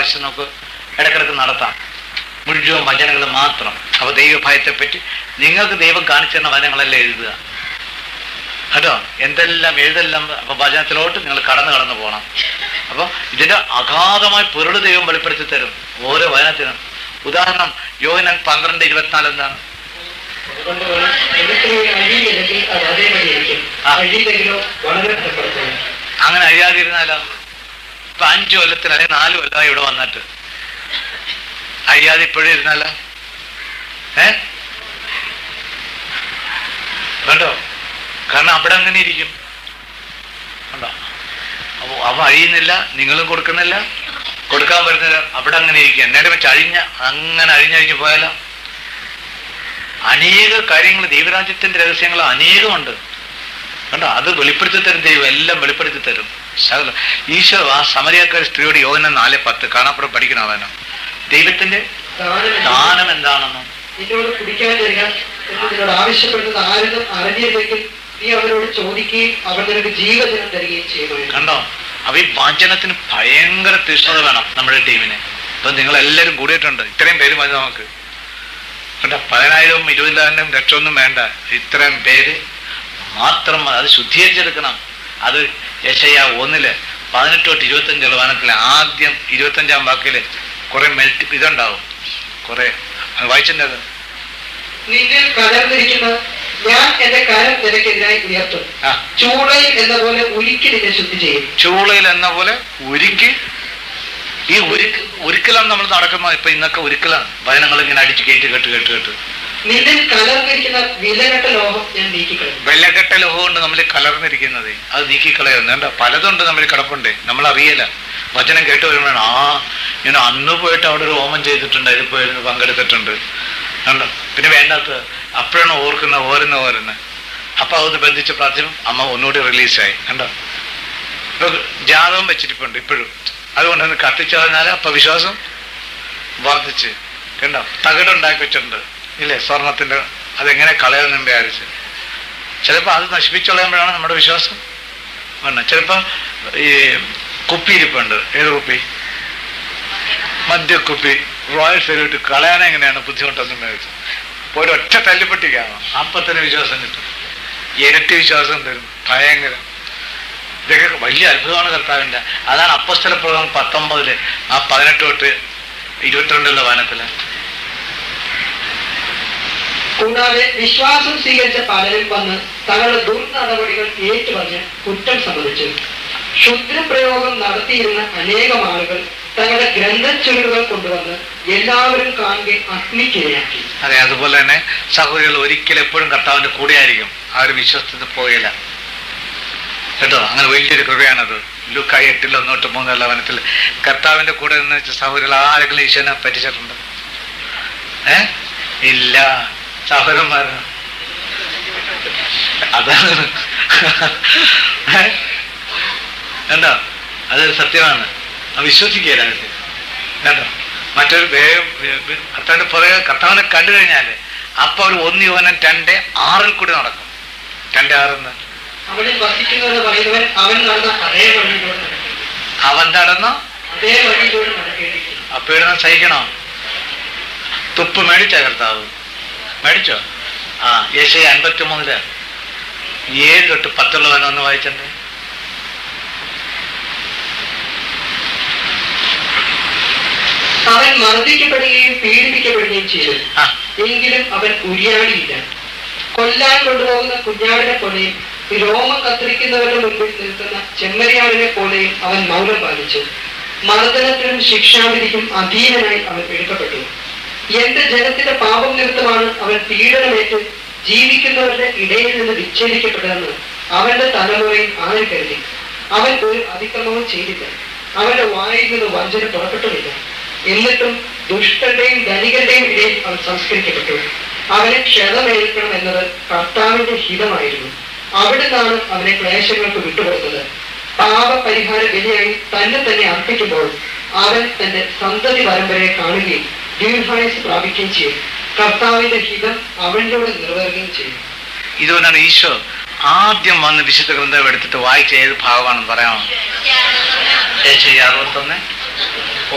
പ്രാവശ്യം നമുക്ക് ഇടക്കിടക്ക് നടത്താം. മുഴുവൻ വചനങ്ങൾ മാത്രം. അപ്പോൾ ദൈവഭയത്തെപ്പറ്റി നിങ്ങൾക്ക് ദൈവം കാണിച്ചു തരുന്ന വചനങ്ങളെല്ലാം എഴുതുക കേട്ടോ. എന്തെല്ലാം എഴുതെല്ലാം അപ്പോൾ വചനത്തിലോട്ട് നിങ്ങൾ കടന്നു പോകണം. അപ്പോൾ ഇതിൻ്റെ അഗാധമായ പൊരുൾ ദൈവം വെളിപ്പെടുത്തി തരും ഓരോ വചനത്തിനും. ഉദാഹരണം യോഹന്നാൻ 12:24 എന്താണ്? അങ്ങനെ അഴിയാതിരുന്നാലോ? ഇപ്പൊ 5 കൊല്ലത്തിൽ അല്ലെങ്കിൽ 4 കൊല്ലമായി ഇവിടെ വന്നിട്ട് അഴിയാതെ ഇപ്പോഴും ഇരുന്നാലോ? കണ്ടോ? കാരണം അവിടെ അങ്ങനെ ഇരിക്കും കണ്ടോ. അപ്പൊ അവ അഴിയുന്നില്ല, നിങ്ങളും കൊടുക്കുന്നില്ല, കൊടുക്കാൻ പറ്റുന്നില്ല, അവിടെ അങ്ങനെ ഇരിക്കുക. നേരെ വെച്ച് അങ്ങനെ അഴിഞ്ഞഴിഞ്ഞ് പോയാലോ? അനേക കാര്യങ്ങൾ, ദൈവരാജ്യത്തിന്റെ രഹസ്യങ്ങൾ അനേകമുണ്ട് കണ്ടോ. അത് വെളിപ്പെടുത്തി തരും ദൈവം, എല്ലാം വെളിപ്പെടുത്തി തരും. ഈശോ ആ സമരിയാക്കാരി സ്ത്രീയോട് യോഹന്നാൻ 4:10 കാണാപ്പുറം പഠിക്കണ അവനോ ദൈവത്തിന്റെ ദാനം എന്താണെന്നും കണ്ടോ. അപ്പൊ ഈ വചനത്തിന് ഭയങ്കര തീഷ്ണത വേണം നമ്മുടെ ടീമിന്. ഇപ്പൊ നിങ്ങളെല്ലാവരും കൂടിയിട്ടുണ്ട്, ഇത്രയും പേര് മതി നമുക്ക് കണ്ടോ. 10,000 20,000 ലക്ഷമൊന്നും വേണ്ട, ഇത്രയും പേര് മാത്രം അത് ശുദ്ധീകരിച്ചെടുക്കണം. അത് യെശയ്യാ 1:18-25 വചനത്തിലെ ആദ്യം 25-ാം വാക്കില് കുറെ ഇതുണ്ടാവും. കുറെ വായിച്ചിട്ടത് നിന്നിൽ കലർന്നിരിക്കുന്ന ഞാൻ എന്റെ കരം നിനക്കെതിരായി ഉയർത്തും, ചൂളയിൽ എന്ന പോലെ ഉരുക്കി നിന്നെ ശുദ്ധി ചെയ്യും. ചൂളയിൽ എന്ന പോലെ ഉരുക്കി. ഈ ഒരിക്കലാണ് നമ്മൾ നടക്കുന്നത്. ഇപ്പൊ ഇന്നൊക്കെ ഒരിക്കലാണ് വചനങ്ങൾ ഇങ്ങനെ അടിച്ച് കേട്ട് നിന്നിൽ കലർന്നിരിക്കുന്ന വിലകെട്ട ലോഹം ഞാൻ നീക്കിക്കളയും. വിലകെട്ട ലോഹം കൊണ്ട് നമ്മൾ കലർന്നിരിക്കുന്നത് അത് നീക്കിക്കളയുന്നുണ്ട്. പലതുണ്ട് നമ്മൾ കിടപ്പുണ്ട്, നമ്മൾ അറിയില്ല. വചനം കേട്ട് വരുമ്പോഴാണ് ഞാൻ അന്ന് പോയിട്ട് അവിടെ ഒരു ഹോമം ചെയ്തിട്ടുണ്ട്, അതിൽ പോയിരുന്നു പങ്കെടുത്തിട്ടുണ്ട് കണ്ടോ. പിന്നെ വേണ്ടാത്ത അപ്പോഴാണ് ഓരുന്ന അപ്പൊ അതൊന്ന് ബന്ധിച്ച് പ്രാർത്ഥിക്കും. അമ്മ ഒന്നുകൂടി റിലീസായി കണ്ടോ. ഇപ്പൊ ജാതകം വെച്ചിരിപ്പുണ്ട് ഇപ്പോഴും. അതുകൊണ്ടൊന്ന് കത്തിച്ചു പറഞ്ഞാൽ അപ്പൊ വിശ്വാസം വർദ്ധിച്ച് കണ്ടോ. തകിടുണ്ടാക്കി വെച്ചിട്ടുണ്ട് ഇല്ലേ, സ്വർണത്തിന്റെ. അതെങ്ങനെ കളയാമെന്ന് വിചാരിച്ച് ചിലപ്പോൾ അത് നശിപ്പിച്ചു കളയുമ്പോഴാണ് നമ്മുടെ വിശ്വാസം വേണം. ചിലപ്പോൾ ഈ കുപ്പി ഇരിപ്പുണ്ട്. ഏത് കുപ്പി? മദ്യക്കുപ്പി. റോയൽ ഫെലിട്ട് കളയാനെങ്ങനെയാണ് ബുദ്ധിമുട്ടൊന്നും മേടിച്ചു ഒരൊറ്റ തല്ലിപ്പെട്ടിക്കാണോ, അപ്പൊ തന്നെ വിശ്വാസം കിട്ടും. ഇരട്ടി വിശ്വാസം തരും. ഭയങ്കരം. ഇതൊക്കെ വലിയ അത്ഭുതമാണ് കർത്താവിൻ്റെ. അതാണ് അപ്പോസ്തല പ്രവർത്തനം 19 ആ 18-22 വചനത്തില്. കൂടാതെ വിശ്വാസം സ്വീകരിച്ച പലരും വന്ന് തങ്ങളുടെ ദുർനടപടികൾ ഏറ്റുപറഞ്ഞ് കുറ്റം സമ്മതിച്ചു. ക്ഷുദ്രപ്രയോഗം നടത്തിയിരുന്ന അനേകം ആളുകൾ തങ്ങളുടെ ഗ്രന്ഥച്ചുരുളുകൾ കൊണ്ടുവന്ന് എല്ലാവരും കാണുകയും അഗ്നിക്കിരയാക്കി. അതെ, അതുപോലെ തന്നെ സഹോദരികൾ ഒരിക്കലും എപ്പോഴും കർത്താവിന്റെ കൂടെ ആയിരിക്കും. ആ ഒരു വിശ്വസത്തിൽ പോയില്ല കേട്ടോ. അങ്ങനെ വലിയൊരു കൃപയാണത്. ലൂക്കാ 8:1-3 വചനത്തിൽ കർത്താവിന്റെ കൂടെ എന്ന് വെച്ച സഹോദരികൾ ആരെങ്കിലും ഈശോനെ പറ്റിച്ചിട്ടുണ്ട്? ഇല്ല സഹോദരന്മാർ. അതാണ് എന്താ, അതൊരു സത്യമാണ്. വിശ്വസിക്കുക കേട്ടോ. മറ്റൊരു വേഗം കർത്താവിന്റെ പുറകെ കർത്താവിനെ കണ്ടു കഴിഞ്ഞാല് അപ്പൊ ഒരു 1 യോഹന്നാൻ 2:6 കൂടി നടക്കും. 2:6 അവൻ നടന്നോ അപ്പൊ ഇടുന്ന സഹിക്കണോ? തുപ്പ് മേടിച്ച കർത്താവ് മേടിച്ചോ? യെശയ്യാ 53 7-10 ഒന്ന് വായിച്ചിട്ടുണ്ട്. അവൻ മർദ്ദിക്കപ്പെടുകയും പീഡിപ്പിക്കപ്പെടുകയും ചെയ്തു, എങ്കിലും അവൻ ഉരിയാടിയില്ല. കൊല്ലാൻ കൊണ്ടുപോകുന്ന കുഞ്ഞാടിനെ പോലെയും രോമം കത്തിരിക്കുന്നവരുടെ മുൻപിൽ നിൽക്കുന്ന ചെമ്മരിയാടിനെ പോലെയും അവൻ മൗനം പാലിച്ചു. മർദ്ദനത്തിനും ശിക്ഷാവിധിക്കും അധീനനായി അവൻ എടുക്കപ്പെട്ടു. എന്റെ ജനത്തിന്റെ പാപം നിമിത്തമാണ് അവൻ പീഡനമേറ്റ് ജീവിക്കുന്നവരുടെ ഇടയിൽ നിന്ന് വിച്ഛേദിക്കപ്പെട്ടതെന്ന് അവന്റെ തലമുറയിൽ ആര് കരുതി? അവൻ ഒരു അതിക്രമവും ചെയ്തില്ല, അവന്റെ വായിൽ നിന്ന് വഞ്ചന പുറപ്പെട്ടുമില്ല. എന്നിട്ടും ദുഷ്ടന്റെയും ധനികന്റെയും ഇടയിൽ അവൻ സംസ്കരിക്കപ്പെട്ടു. അവനെ ക്ഷതമേൽക്കണം എന്നത് കർത്താവിന്റെ ഹിതമായിരുന്നു. അവിടുന്നാണ് അവനെ ക്ലേശങ്ങൾക്ക് വിട്ടുകൊടുത്തത്. പാപപരിഹാര ബലിയായി തന്നെ അർപ്പിക്കുമ്പോൾ അവൻ തന്റെ സന്തതി പരമ്പരയെ കാണുകയും ദീർഘായുസ് പ്രാപിക്കുകയും ചെയ്യും. കർത്താവിന്റെ ഹിതം അവനിലൂടെ നിറവേറുകയും ചെയ്യും. ഇതുകൊണ്ടാണ് ഈശോ ആദ്യം വന്ന് വിശുദ്ധ ഗ്രന്ഥം എടുത്തിട്ട് വായിച്ച ഏത് ഭാഗമാണെന്ന് പറയാമോ? യെശയ്യാ 61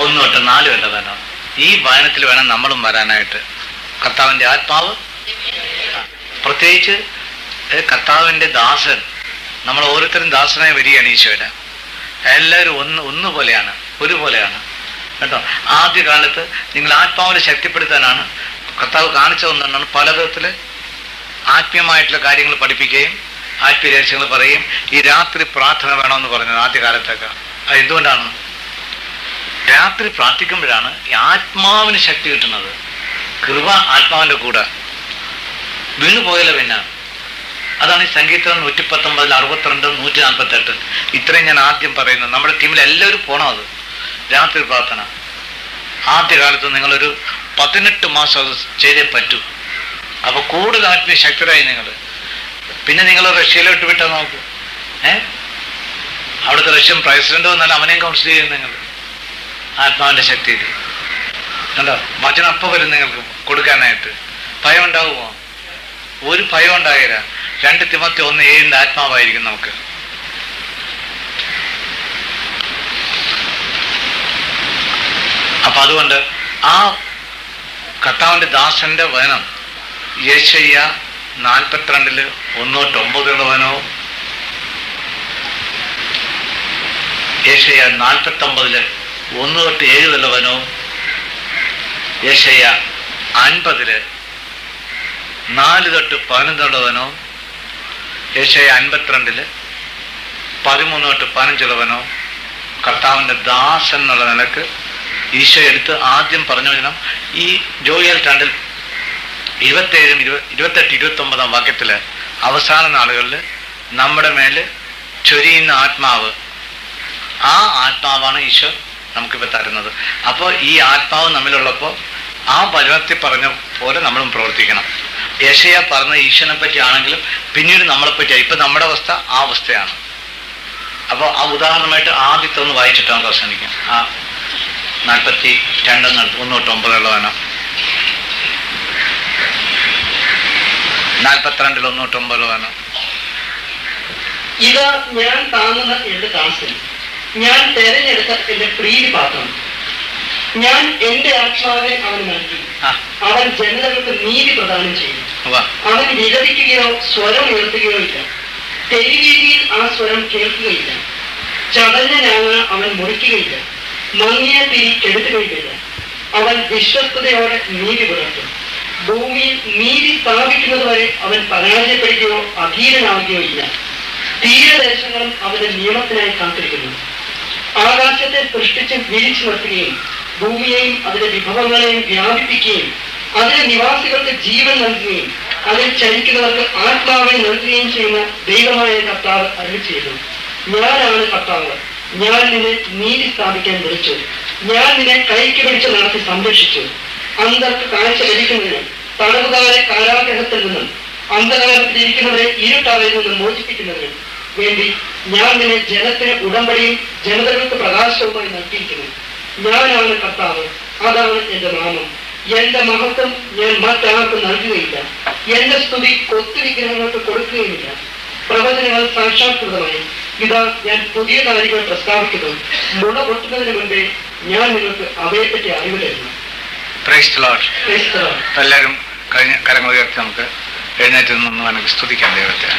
1 തൊട്ട് 4 വരെ വരണം. ഈ വചനത്തിൽ വേണം നമ്മളും വരാനായിട്ട്. കർത്താവിൻ്റെ ആത്മാവ്, പ്രത്യേകിച്ച് കർത്താവിൻ്റെ ദാസൻ, നമ്മൾ ഓരോരുത്തരും ദാസനായി വരികയാണ് ഈശോയുടെ. എല്ലാവരും ഒന്നുപോലെയാണ്, ഒരുപോലെയാണ് കേട്ടോ. ആദ്യകാലത്ത് നിങ്ങൾ ആത്മാവിനെ ശക്തിപ്പെടുത്താനാണ് കർത്താവ് കാണിച്ചതെന്നാണ് പല വിധത്തിൽ ആത്മീയമായിട്ടുള്ള കാര്യങ്ങൾ പഠിപ്പിക്കുകയും ആത്മീയ രഹസ്യങ്ങൾ പറയുകയും ഈ രാത്രി പ്രാർത്ഥന വേണമെന്ന് പറഞ്ഞത് ആദ്യകാലത്തൊക്കെ. അത് എന്തുകൊണ്ടാണ്? രാത്രി പ്രാർത്ഥിക്കുമ്പോഴാണ് ഈ ആത്മാവിന് ശക്തി കിട്ടുന്നത്. കൃപ ആത്മാവിൻ്റെ കൂടെ വീണു പോയല്ലോ. പിന്നെ അതാണ് ഈ സങ്കീർത്തനം 119, 62, 148 ഇത്രയും ഞാൻ ആദ്യം പറയുന്നത്. നമ്മുടെ ടീമിൽ എല്ലാവരും പോകണം അത് രാത്രി പ്രാർത്ഥന. ആദ്യകാലത്ത് നിങ്ങളൊരു 18 മാസം അത് ചെയ്തേ പറ്റൂ. അപ്പോൾ കൂടുതൽ ആത്മീയ ശക്തരായി നിങ്ങൾ. പിന്നെ നിങ്ങൾ റഷ്യയിലോട്ട് വിട്ടാൽ നോക്കൂ. അവിടുത്തെ റഷ്യൻ പ്രസിഡന്റ് വന്നാൽ അവനെയും കൗൺസിൽ ചെയ്യും നിങ്ങൾ ആത്മാവിൻ്റെ ശക്തിയിൽ. കണ്ടോ, വചനം അപ്പം വരും നിങ്ങൾക്ക് കൊടുക്കാനായിട്ട്. ഭയം ഉണ്ടാകുമോ? ഒരു ഭയം ഉണ്ടാകില്ല. 2 തിമോത്തി 1:7 ആത്മാവായിരിക്കും നമുക്ക്. അപ്പൊ അതുകൊണ്ട് ആ കർത്താവിൻ്റെ ദാസന്റെ വചനം യെശയ്യാ 42 1 തൊട്ട് 9 വചനവും യെശയ്യാ 49 1 തൊട്ട് 7 വചനവും യെശയ്യാ 50 4 തൊട്ട് 11 വചനവും യെശയ്യാ 52 13 തൊട്ട് 15 വചനവും കർത്താവിൻ്റെ ദാസൻ എന്നുള്ള നിലക്ക് ഈശോ എടുത്ത് ആദ്യം പറഞ്ഞു വചനം ഈ ജോയൽ 2 27, 28, 29 വാക്യത്തിൽ അവസാന നാളുകളിൽ നമ്മുടെ മേൽ ചൊരിയുന്ന ആത്മാവ്, ആ ആത്മാവാണ് ഈശോ നമുക്കിപ്പോൾ തരുന്നത്. അപ്പോൾ ഈ ആത്മാവ് നമ്മിലുള്ളപ്പോൾ ആ വചനത്തിൽ പറഞ്ഞ പോലെ നമ്മളും പ്രവർത്തിക്കണം. യെശയ്യാ പറഞ്ഞ ഈശോനെ പറ്റി ആണെങ്കിലും പിന്നീട് നമ്മളെപ്പറ്റി ഇപ്പം നമ്മുടെ അവസ്ഥ ആ അവസ്ഥയാണ്. അപ്പോൾ ആ ഉദാഹരണമായിട്ട് ആദ്യത്തെ ഒന്ന് വായിച്ചിട്ട് നമുക്ക് അവസാനിക്കാം. ആ 42 1 തൊട്ട് 9 വേണം. 42 1 തൊട്ട് 9 വേണം. ഇതാ ഞാൻ താങ്ങുന്ന എന്റെ ദാസൻ, ഞാൻ തെരഞ്ഞെടുത്ത എന്റെ പ്രീതിപാത്രം. ഞാൻ എന്റെ ആത്മാവിനെ അവന് നൽകി. അവൻ ജനതകൾക്ക് നീതി പ്രദാനം ചെയ്യും. അവൻ വിലപിക്കുകയോ സ്വരം ഉയർത്തുകയോ ഇല്ല. തെരുവീതിയിൽ ആ സ്വരം കേൾക്കുകയില്ല. ചതഞ്ഞ ഞാങ്ങ അവൻ മുറിക്കുകയില്ല. മങ്ങിയ തിരി കെടുത്തുകയില്ല. അവൻ വിശ്വസ്തയോടെ നീതി പുലർത്തും. ഭൂമിയിൽ നീതി സ്ഥാപിക്കുന്നത് വരെ അവൻ പരാജയപ്പെടുകയോ അധീരനാവുകയോ ഇല്ല. തീരദേശങ്ങളും അവന്റെ നിയമത്തിനായി കാത്തിരിക്കുന്നു. ആകാശത്തെ സൃഷ്ടിച്ച് വിരിച്ചു നിർത്തുകയും ഭൂമിയെയും അതിന്റെ വിഭവങ്ങളെയും വ്യാപിപ്പിക്കുകയും അതിലെ നിവാസികൾക്ക് ജീവൻ നൽകുകയും അതിൽ ചലിക്കുന്നവർക്ക് ആത്മാവിനെ നൽകുകയും ചെയ്യുന്ന ദൈവമായ കർത്താവ് അരുളി ചെയ്തു. ഞാനാണ് കർത്താവ്, ഞാൻ നിന്നെ നീതി സ്ഥാപിക്കാൻ വിളിച്ചു. ഞാൻ നിന്നെ കൈക്ക് പിടിച്ച് നടത്തി സംരക്ഷിച്ചു. അന്തർക്ക് കാഴ്ച ലഭിക്കുന്നതിനും തടവുകാരെ കാരാഗ്രഹത്തിൽ നിന്നും അന്ധകാരത്തിലിരിക്കുന്നവരെ ഇരുട്ടറയിൽ നിന്നും മോചിപ്പിക്കുന്നതിനും വേണ്ടി ഞാൻ നിന്നെ ജനത്തിന് ഉടമ്പടിയും ജനതകൾക്ക് പ്രകാശവുമായി നൽകിയിരിക്കുന്നു. ഞാനാണ് കർത്താവ്, അതാണ് എന്റെ നാമം. എന്റെ മഹത്വം ഞാൻ മറ്റാർക്കും നൽകുകയില്ല. എന്റെ സ്തുതി കൊത്തുവിഗ്രഹങ്ങൾക്ക് കൊടുക്കുകയുമില്ല. പ്രവചനങ്ങൾ സാക്ഷാത്കൃതമായി. ഇതാ ഞാൻ പുതിയ കാര്യങ്ങൾ പ്രസ്താവിക്കുന്നു. മുള പൊട്ടുന്നതിന് മുമ്പേ ഞാൻ നിങ്ങൾക്ക് അവയെപ്പറ്റി അറിവ് തരുന്നു. എല്ലാവരും കഴിഞ്ഞ കരങ്ങൾ ഉയർത്തി നമുക്ക് എഴുന്നേറ്റ് നിന്ന് വേണമെങ്കിൽ സ്തുതിക്കാം ദൈവത്തെ.